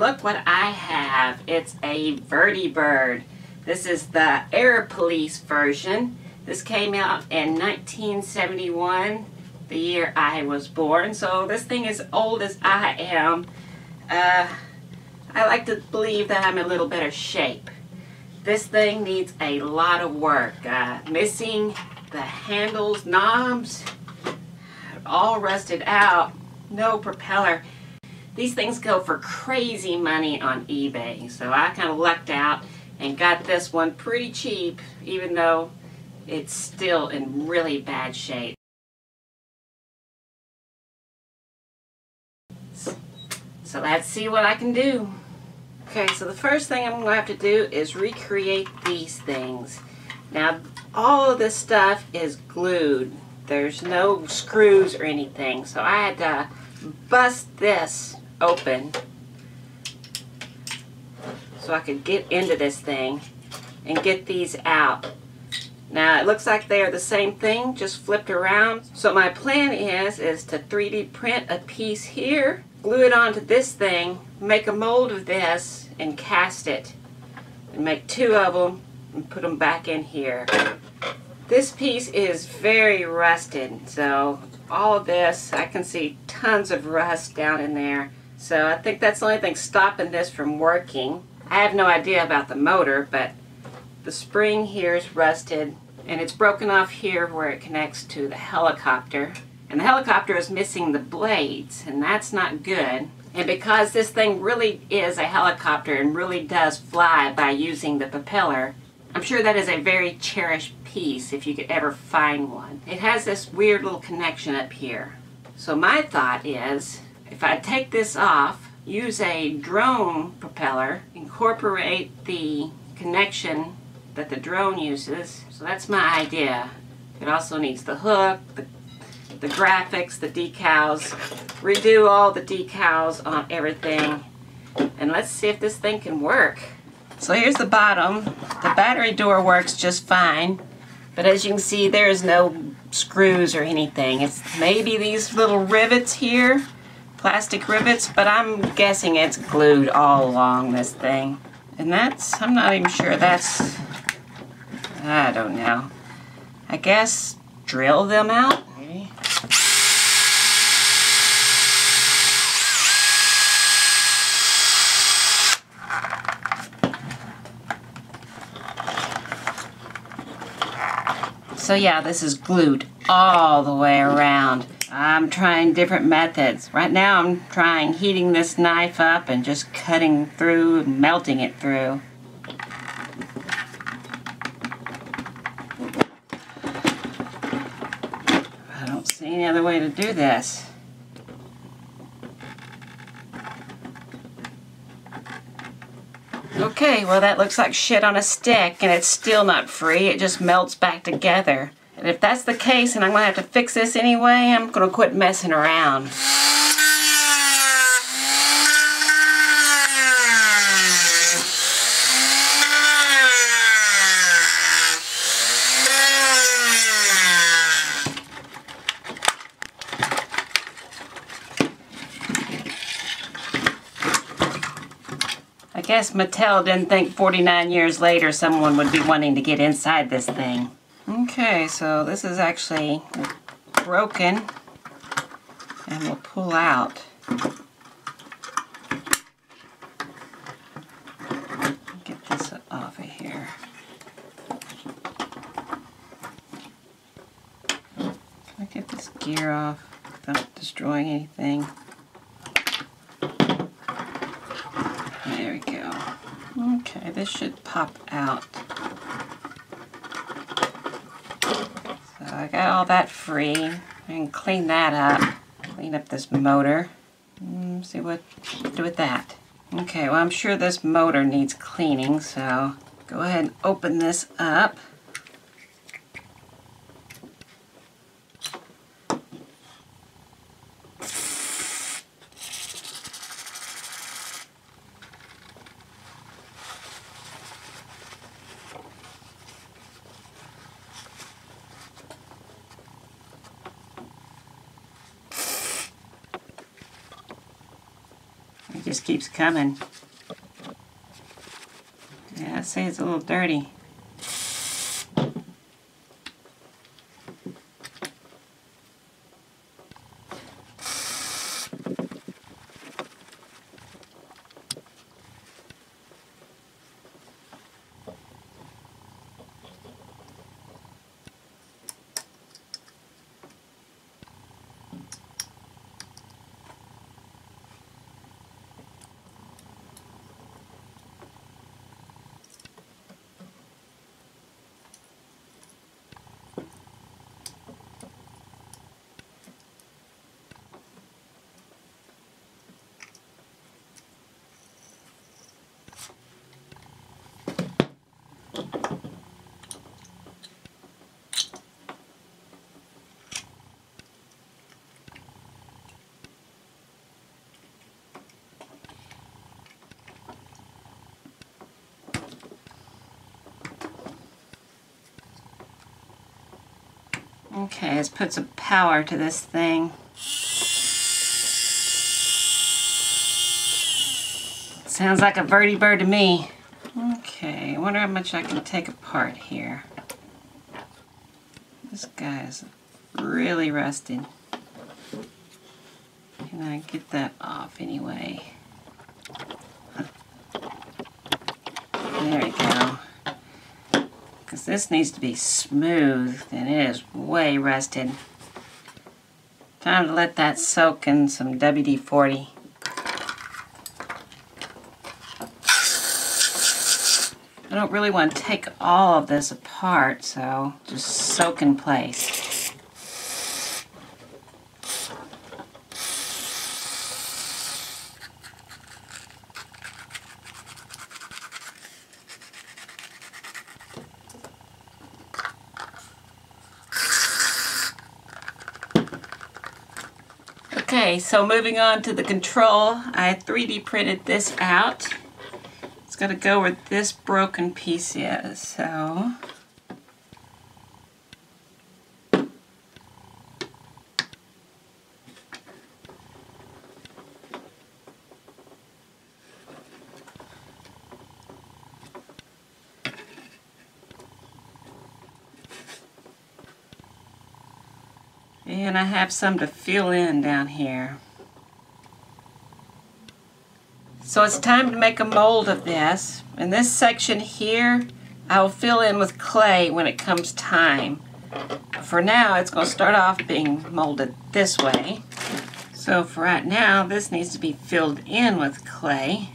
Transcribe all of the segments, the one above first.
look what I have. It's a VertiBird. This is the Air Police version. This came out in 1971, the year I was born. So this thing is old as I am. I like to believe that I'm in a little better shape. This thing needs a lot of work. Missing the handles, knobs, all rusted out, no propeller. These things go for crazy money on eBay, so I kind of lucked out and got this one pretty cheap, even though it's still in really bad shape. So let's see what I can do. Okay, so the first thing I'm going to have to do is recreate these things. Now, all of this stuff is glued. There's no screws or anything, so I had to bust this open so I could get into this thing and get these out. Now it looks like they are the same thing, just flipped around. So my plan is to 3D print a piece here, glue it onto this thing, make a mold of this and cast it, and make two of them and put them back in here. This piece is very rusted, so all of this, I can see tons of rust down in there. So I think that's the only thing stopping this from working. I have no idea about the motor, but the spring here is rusted and it's broken off here where it connects to the helicopter. And the helicopter is missing the blades, and that's not good. And because this thing really is a helicopter and really does fly by using the propeller, I'm sure that is a very cherished piece if you could ever find one. It has this weird little connection up here. So my thought is, if I take this off, use a drone propeller, incorporate the connection that the drone uses. So that's my idea. It also needs the hook, the graphics, the decals, redo all the decals on everything, and let's see if this thing can work. So here's the bottom. The battery door works just fine, but as you can see, there's no screws or anything. It's maybe these little rivets here, plastic rivets, but I'm guessing it's glued all along this thing. And that's, I'm not even sure that's, I don't know. I guess drill them out. Maybe. So yeah, this is glued all the way around. I'm trying different methods. Right now I'm trying heating this knife up and just cutting through and melting it through. I don't see any other way to do this. Okay, well that looks like shit on a stick, and it's still not free. It just melts back together. And if that's the case and I'm going to have to fix this anyway, I'm going to quit messing around. I guess Mattel didn't think 49 years later someone would be wanting to get inside this thing. Okay, so this is actually broken and will pull out. Get this off of here. Can I get this gear off without destroying anything? There we go. Okay, this should pop out. So I got all that free. I can clean that up. Clean up this motor. See what to do with that. Okay, well I'm sure this motor needs cleaning, so go ahead and open this up. just keeps coming. Yeah, I'd say it's a little dirty. Okay, let's put some power to this thing. Sounds like a VertiBird to me. Okay, I wonder how much I can take apart here. This guy is really rusted. Can I get that off anyway? There we go. Because this needs to be smooth, and it is way rusted. Time to let that soak in some WD-40. I don't really want to take all of this apart, so just soak in place. Okay, so moving on to the control, I 3D printed this out. It's going to go where this broken piece is, so... And I have some to fill in down here. So it's time to make a mold of this. In this section here, I'll fill in with clay when it comes time. For now, it's going to start off being molded this way. So for right now, this needs to be filled in with clay.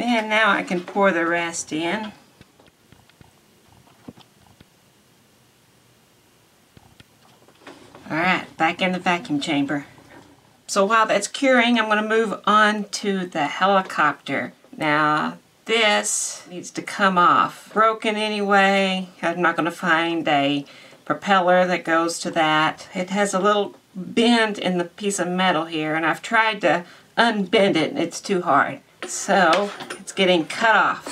And now I can pour the rest in. Alright, back in the vacuum chamber. So while that's curing, I'm going to move on to the helicopter. Now, this needs to come off. Broken anyway. I'm not going to find a propeller that goes to that. It has a little bend in the piece of metal here, and I've tried to unbend it, and it's too hard. So, it's getting cut off.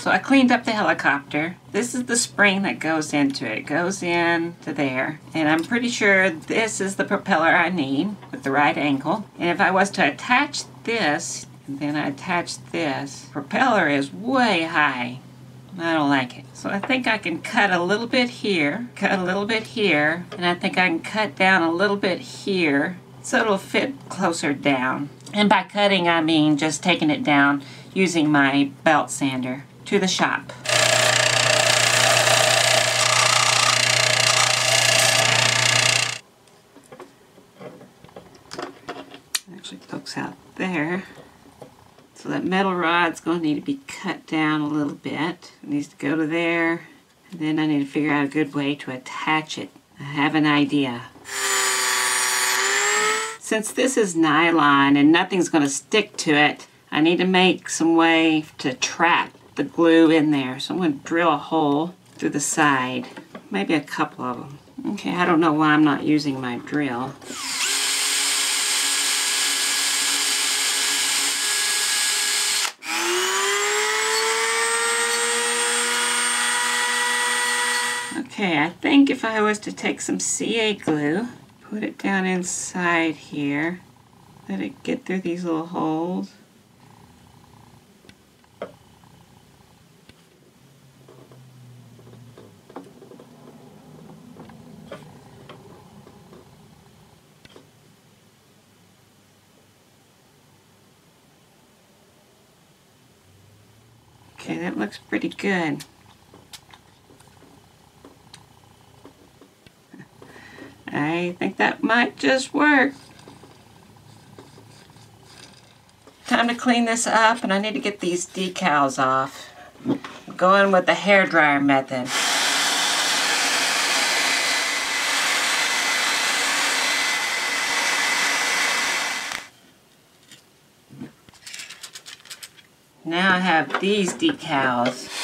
So I cleaned up the helicopter. This is the spring that goes into it. It goes into there. And I'm pretty sure this is the propeller I need with the right angle. And if I was to attach this, and then I attach this, propeller is way high. I don't like it. So I think I can cut a little bit here, cut a little bit here, and I think I can cut down a little bit here so it'll fit closer down. And by cutting, I mean just taking it down using my belt sander to the shop. hooks out there. So that metal rod's going to need to be cut down a little bit. It needs to go to there. And then I need to figure out a good way to attach it. I have an idea. Since this is nylon and nothing's going to stick to it, I need to make some way to trap the glue in there. So I'm going to drill a hole through the side. Maybe a couple of them. Okay, I don't know why I'm not using my drill. Okay, I think if I was to take some CA glue, put it down inside here, let it get through these little holes. Okay, that looks pretty good. I think that might just work. Time to clean this up, and I need to get these decals off. I'm going with the hairdryer method. Now I have these decals.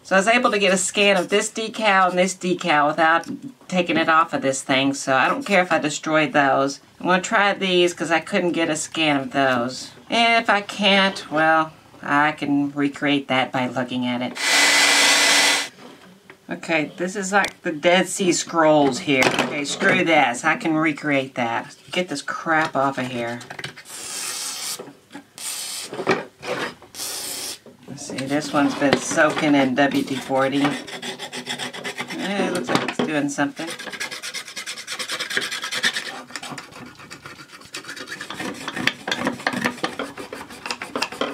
So I was able to get a scan of this decal and this decal without taking it off of this thing, so I don't care if I destroyed those. I'm going to try these because I couldn't get a scan of those. And if I can't, well, I can recreate that by looking at it. Okay, this is like the Dead Sea Scrolls here. Okay, screw this. I can recreate that. Get this crap off of here. Let's see, this one's been soaking in WD-40. It looks like it's doing something.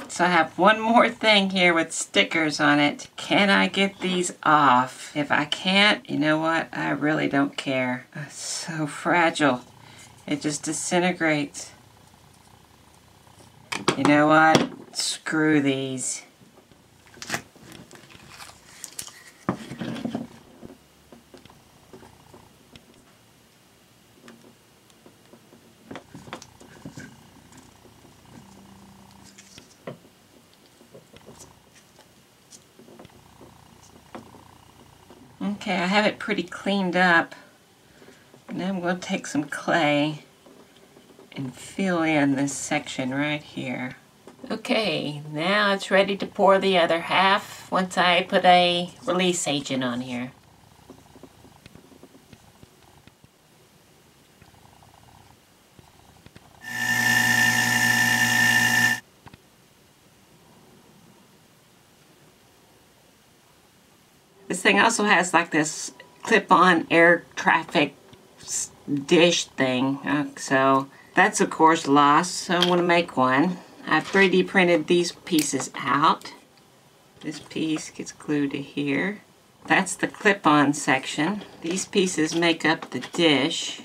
So I have one more thing here with stickers on it. Can I get these off? If I can't, you know what? I really don't care. It's so fragile. It just disintegrates. You know what? Screw these. Okay, I have it pretty cleaned up. Now I'm going to take some clay and fill in this section right here. Okay, now it's ready to pour the other half once I put a release agent on here. This thing also has like this clip-on air traffic dish thing, so that's of course lost, so I'm going to make one. I 3D printed these pieces out. This piece gets glued to here. That's the clip-on section. These pieces make up the dish.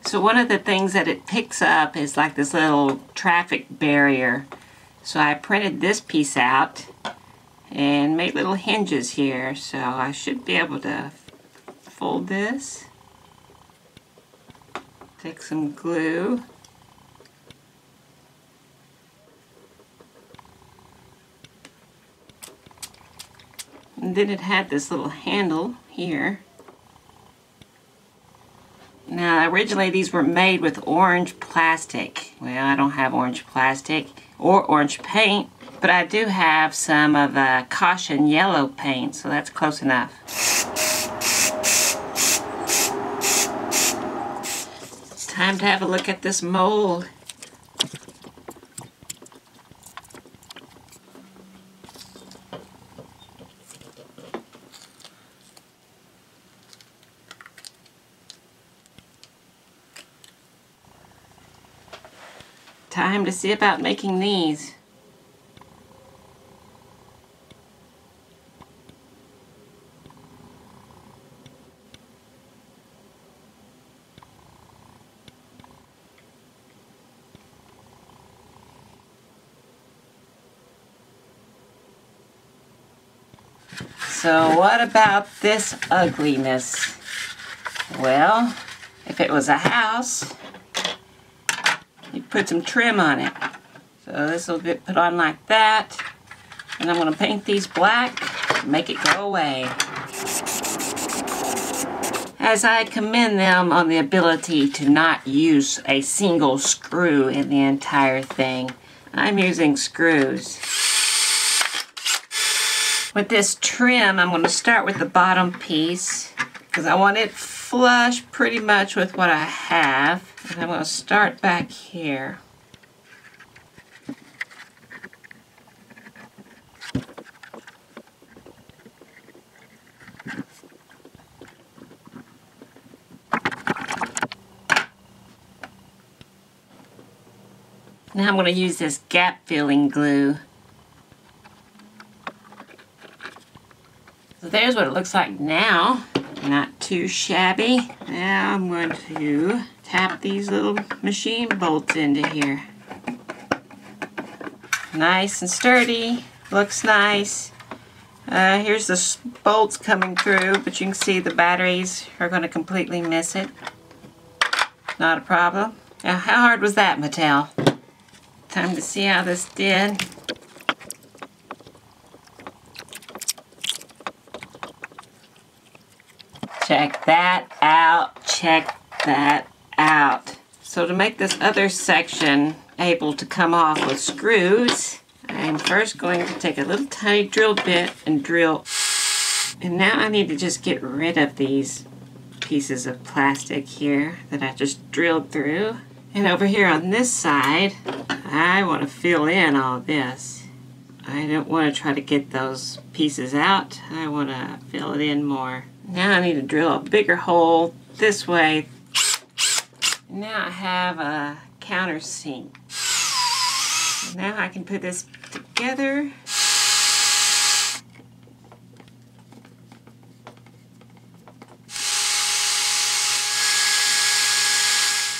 So one of the things that it picks up is like this little traffic barrier. So I printed this piece out and made little hinges here. So I should be able to fold this. Take some glue. And then it had this little handle here. Now, originally these were made with orange plastic. Well, I don't have orange plastic or orange paint, But I do have some of the caution yellow paint, so that's close enough. It's time to have a look at this mold. Time to see about making these. So what about this ugliness? Well, if it was a house, you'd put some trim on it. So this will get put on like that. And I'm going to paint these black and make it go away. As I commend them on the ability to not use a single screw in the entire thing, I'm using screws. With this trim, I'm going to start with the bottom piece because I want it flush pretty much with what I have. And I'm going to start back here. Now I'm going to use this gap filling glue. So there's what it looks like now. Not too shabby. Now I'm going to tap these little machine bolts into here. Nice and sturdy. Looks nice. Here's the bolts coming through, but you can see the batteries are going to completely miss it. Not a problem. Now, how hard was that, Mattel? Time to see how this did. Check that out. Check that out. So to make this other section able to come off with screws, I'm first going to take a little tiny drill bit and drill. And now I need to just get rid of these pieces of plastic here that I just drilled through. And over here on this side, I want to fill in all this. I don't want to try to get those pieces out. I want to fill it in more. Now I need to drill a bigger hole this way. Now I have a countersink. Now I can put this together.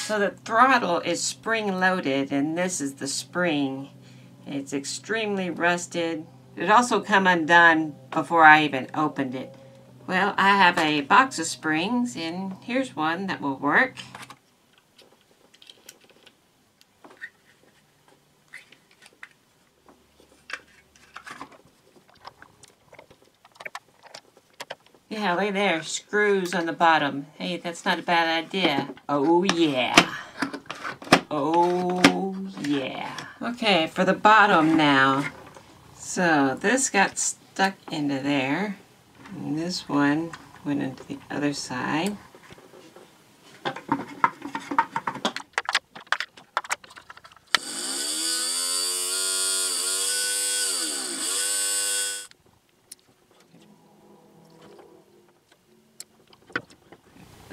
So the throttle is spring loaded, and this is the spring. It's extremely rusted. It also come undone before I even opened it. Well, I have a box of springs, and here's one that will work. Yeah, look there, screws on the bottom. Hey, that's not a bad idea. Oh yeah. Oh yeah. Okay, for the bottom now. So this got stuck into there. And this one went into the other side.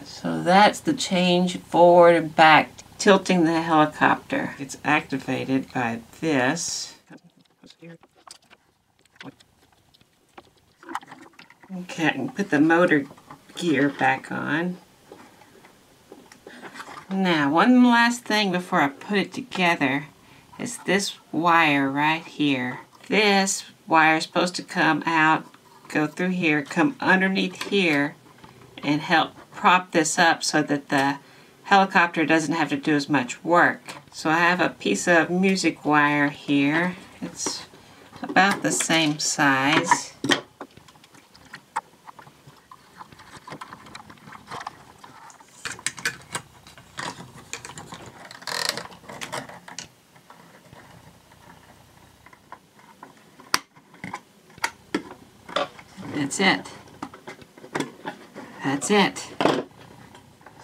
So that's the change forward and back, tilting the helicopter. It's activated by this. Okay, I can put the motor gear back on. Now, one last thing before I put it together is this wire right here. This wire is supposed to come out, go through here, come underneath here, and help prop this up so that the helicopter doesn't have to do as much work. So I have a piece of music wire here. It's about the same size. That's it. That's it.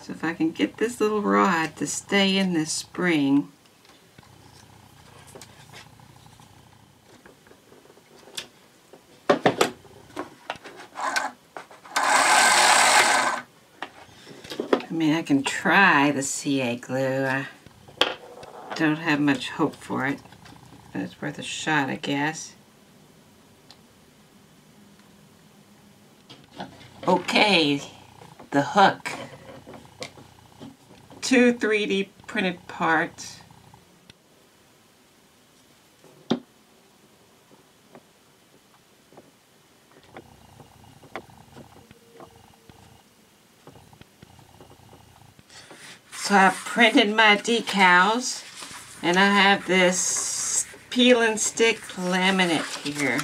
So if I can get this little rod to stay in this spring, I mean, I can try the CA glue. I don't have much hope for it, but it's worth a shot, I guess. Okay, the hook. 2 3D printed parts. So I printed my decals, and I have this peel and stick laminate here.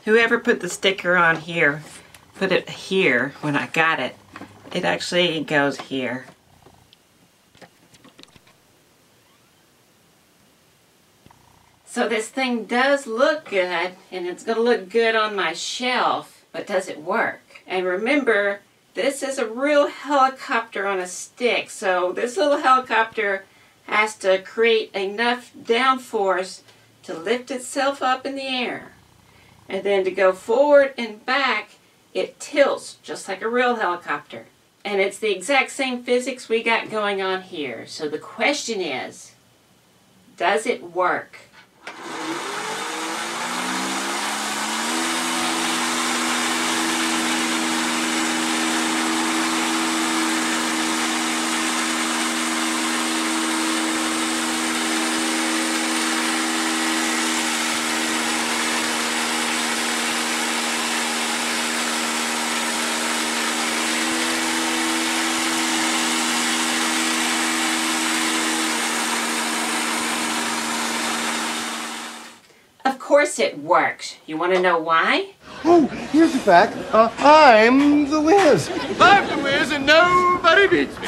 Whoever put the sticker on here, put it here when I got it. It actually goes here. So this thing does look good, and it's going to look good on my shelf, but does it work? And remember, this is a real helicopter on a stick, so this little helicopter has to create enough downforce to lift itself up in the air. And then to go forward and back, it tilts just like a real helicopter. And it's the exact same physics we got going on here. So the question is, does it work? Of course it works. You want to know why? Oh, here's the fact. I'm the whiz. I'm the whiz and nobody beats me.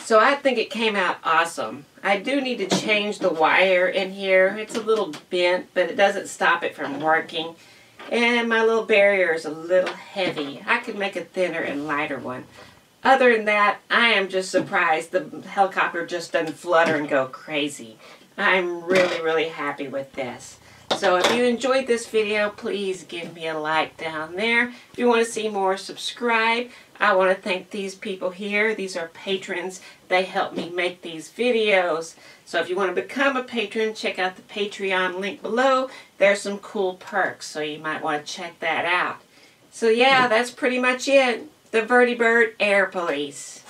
So I think it came out awesome. I do need to change the wire in here. It's a little bent, but it doesn't stop it from working. And my little barrier is a little heavy. I could make a thinner and lighter one. Other than that, I am just surprised the helicopter just doesn't flutter and go crazy. I'm really, really happy with this. So if you enjoyed this video, please give me a like down there. If you want to see more, subscribe. I want to thank these people here. These are patrons. They help me make these videos. So if you want to become a patron, check out the Patreon link below. There's some cool perks, so you might want to check that out. So yeah, that's pretty much it. The VertiBird Air Police.